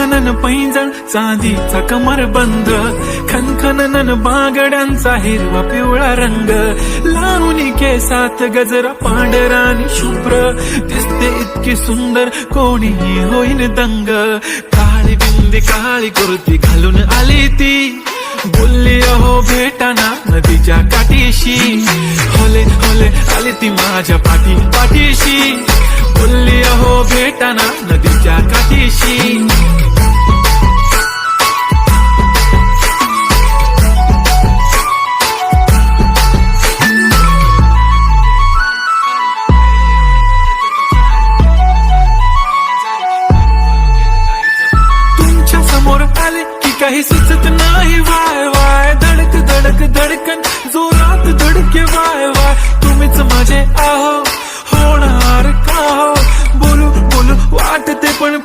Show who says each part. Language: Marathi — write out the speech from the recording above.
Speaker 1: खनखनन पैंजण चांदीचा कमरबंद, खनखनन बांगड्यांचा हिरवा पिवळा रंग, लावणी केसात गजरा पांढरा आणि शुभ्र, दिसते इतकी सुंदर कोणीही होईन दंग. काळी बिंदी काळी कुर्ती घालून आली ती, बोलली अहो भेटाना नदीच्या काठीशी, होले होले आली ती माझ्या पाठीशी, बोलली अहो भेटाना नदीच्या काठीशी. तुमच्या समोर आले की काही सुचत नाही, वाय वाय धडक धडक धडकन जोरात धडके, वाय वाय तुम्हीच माझे आहो, होणार का हो, बोलू बोलू वाटते पण